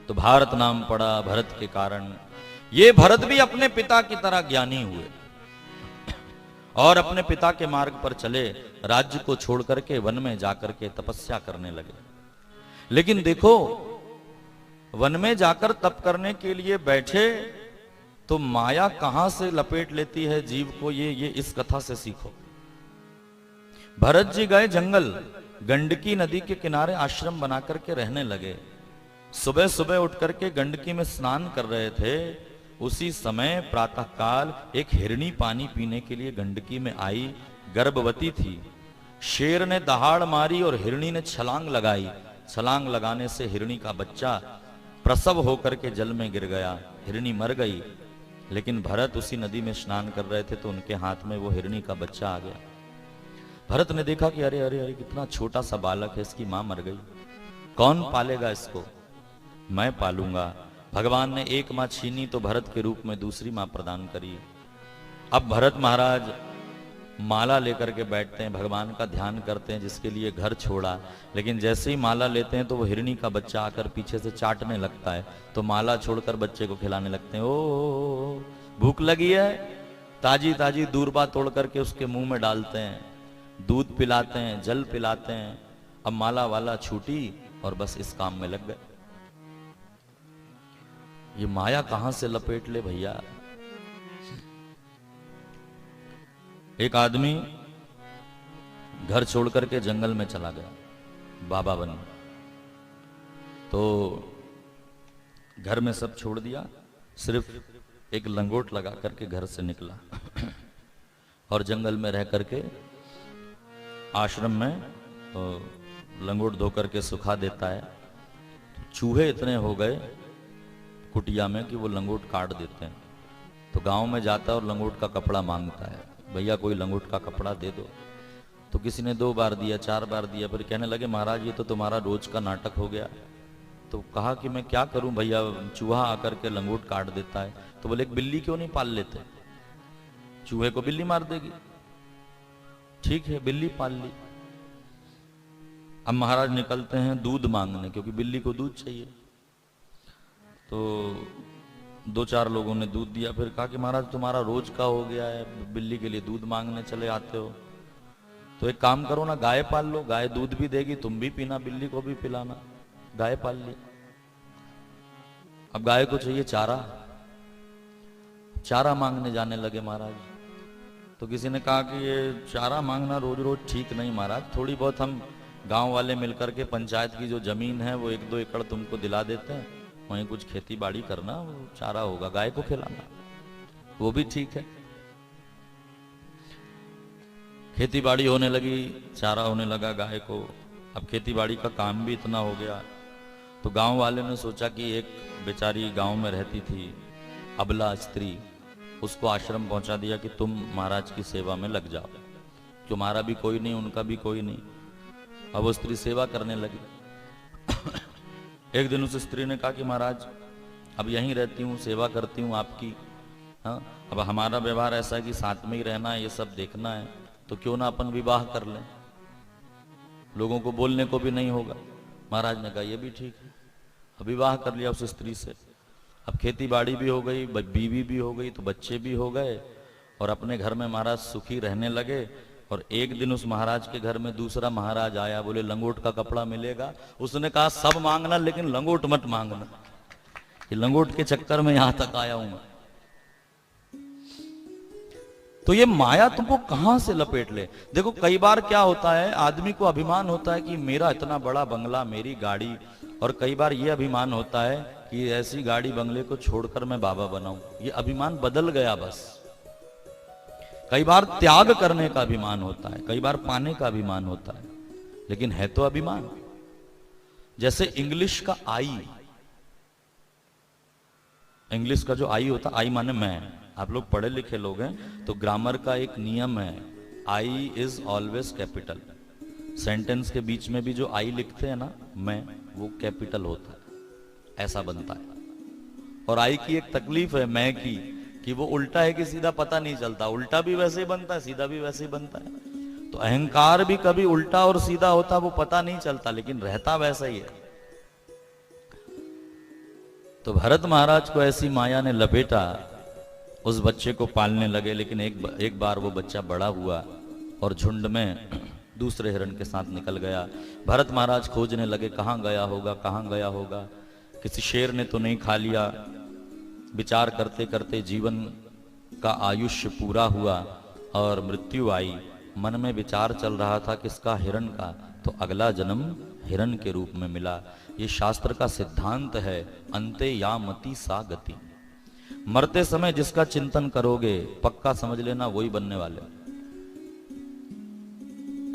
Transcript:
तो भारत नाम पड़ा भरत के कारण। ये भरत भी अपने पिता की तरह ज्ञानी हुए और अपने पिता के मार्ग पर चले, राज्य को छोड़ करके वन में जाकर के तपस्या करने लगे। लेकिन देखो, वन में जाकर तप करने के लिए बैठे तो माया कहां से लपेट लेती है जीव को, ये इस कथा से सीखो। भरत जी गए जंगल, गंडकी नदी के किनारे आश्रम बना करके रहने लगे। सुबह सुबह उठ करके गंडकी में स्नान कर रहे थे। उसी समय प्रातः काल एक हिरणी पानी पीने के लिए गंडकी में आई, गर्भवती थी। शेर ने दहाड़ मारी और हिरणी ने छलांग लगाई। छलांग लगाने से हिरणी का बच्चा प्रसव होकर के जल में गिर गया, हिरणी मर गई। लेकिन भरत उसी नदी में स्नान कर रहे थे तो उनके हाथ में वो हिरणी का बच्चा आ गया। भरत ने देखा कि अरे अरे अरे, कितना छोटा सा बालक है, इसकी मां मर गई, कौन पालेगा इसको? मैं पालूंगा। भगवान ने एक मां छीनी तो भरत के रूप में दूसरी मां प्रदान करी। अब भरत महाराज माला लेकर के बैठते हैं, भगवान का ध्यान करते हैं, जिसके लिए घर छोड़ा। लेकिन जैसे ही माला लेते हैं तो वो हिरणी का बच्चा आकर पीछे से चाटने लगता है, तो माला छोड़कर बच्चे को खिलाने लगते हैं। ओ भूख लगी है, ताजी ताजी दूरबा तोड़ करके उसके मुंह में डालते हैं, दूध पिलाते हैं, जल पिलाते हैं। अब माला वाला छूटी और बस इस काम में लग गए। ये माया कहां से लपेट ले भैया। एक आदमी घर छोड़ करके जंगल में चला गया बाबा बनने। तो घर में सब छोड़ दिया, सिर्फ एक लंगोट लगा करके घर से निकला और जंगल में रह करके आश्रम में तो लंगोट धो करके सुखा देता है। चूहे इतने हो गए कुटिया में कि वो लंगोट काट देते हैं। तो गांव में जाता है और लंगोट का कपड़ा मांगता है, भैया कोई लंगोट का कपड़ा दे दो। तो किसी ने 2 बार दिया, 4 बार दिया, फिर कहने लगे महाराज ये तो तुम्हारा रोज का नाटक हो गया। तो कहा कि मैं क्या करूं भैया, चूहा आकर के लंगोट काट देता है। तो बोले एक बिल्ली क्यों नहीं पाल लेते, चूहे को बिल्ली मार देगी। ठीक है, बिल्ली पाल ली। अब महाराज निकलते हैं दूध मांगने, क्योंकि बिल्ली को दूध चाहिए। तो 2-4 लोगों ने दूध दिया, फिर कहा कि महाराज तुम्हारा रोज का हो गया है, बिल्ली के लिए दूध मांगने चले आते हो। तो एक काम करो ना, गाय पाल लो, गाय दूध भी देगी, तुम भी पीना, बिल्ली को भी पिलाना। गाय पाल ली। अब गाय को चाहिए चारा, चारा मांगने जाने लगे महाराज। तो किसी ने कहा कि ये चारा मांगना रोज रोज ठीक नहीं महाराज, थोड़ी बहुत हम गांव वाले मिलकर के पंचायत की जो जमीन है वो 1-2 एकड़ तुमको दिला देते हैं, वहीं कुछ खेती बाड़ी करना, वो चारा होगा, गाय को खिलाना, वो भी ठीक है। खेती बाड़ी होने लगी, चारा होने लगा गाय को। अब खेती बाड़ी का काम भी इतना हो गया तो गांव वाले ने सोचा कि एक बेचारी गांव में रहती थी अबला स्त्री, उसको आश्रम पहुंचा दिया कि तुम महाराज की सेवा में लग जाओ। तुम्हारा भी कोई नहीं, उनका भी कोई नहीं। अब वो स्त्री सेवा करने लगी। एक दिन उस स्त्री ने कहा कि महाराज अब यहीं रहती हूँ, सेवा करती हूँ आपकी, हाँ अब हमारा व्यवहार ऐसा है कि साथ में ही रहना है, ये सब देखना है, तो क्यों ना अपन विवाह कर लें, लोगों को बोलने को भी नहीं होगा। महाराज ने कहा ये भी ठीक है। अब विवाह कर लिया उस स्त्री से। अब खेती बाड़ी भी हो गई, बीवी भी हो गई, तो बच्चे भी हो गए और अपने घर में महाराज सुखी रहने लगे। और एक दिन उस महाराज के घर में दूसरा महाराज आया, बोले लंगोट का कपड़ा मिलेगा। उसने कहा सब मांगना लेकिन लंगोट मत मांगना, कि लंगोट के चक्कर में यहां तक आया हूं मैं। तो ये माया तुमको कहां से लपेट ले। देखो कई बार क्या होता है, आदमी को अभिमान होता है कि मेरा इतना बड़ा बंगला, मेरी गाड़ी, और कई बार ये अभिमान होता है कि ऐसी गाड़ी बंगले को छोड़कर मैं बाबा बनाऊं। ये अभिमान बदल गया बस। कई बार त्याग करने का अभिमान होता है, कई बार पाने का अभिमान होता है, लेकिन है तो अभिमान। जैसे इंग्लिश का आई, इंग्लिश का जो आई होता, आई माने मैं, आप लोग पढ़े लिखे लोग हैं तो ग्रामर का एक नियम है, I is always capital. Sentence के बीच में भी जो आई लिखते हैं ना, मैं, वो कैपिटल होता है, ऐसा बनता है। और आई की एक तकलीफ है मैं की, कि वो उल्टा है कि सीधा पता नहीं चलता, उल्टा भी वैसे ही बनता है, सीधा भी वैसे ही बनता है। तो अहंकार भी कभी उल्टा और सीधा होता, वो पता नहीं चलता, लेकिन रहता वैसा ही है। तो भरत महाराज को ऐसी माया ने लपेटा, उस बच्चे को पालने लगे। लेकिन एक बार वो बच्चा बड़ा हुआ और झुंड में दूसरे हिरण के साथ निकल गया। भरत महाराज खोजने लगे, कहाँ गया होगा, कहाँ गया होगा, किसी शेर ने तो नहीं खा लिया। विचार करते करते जीवन का आयुष्य पूरा हुआ और मृत्यु आई। मन में विचार चल रहा था किसका, हिरण का, तो अगला जन्म हिरण के रूप में मिला। ये शास्त्र का सिद्धांत है, अंते या मति सा गति। मरते समय जिसका चिंतन करोगे पक्का समझ लेना वही बनने वाले।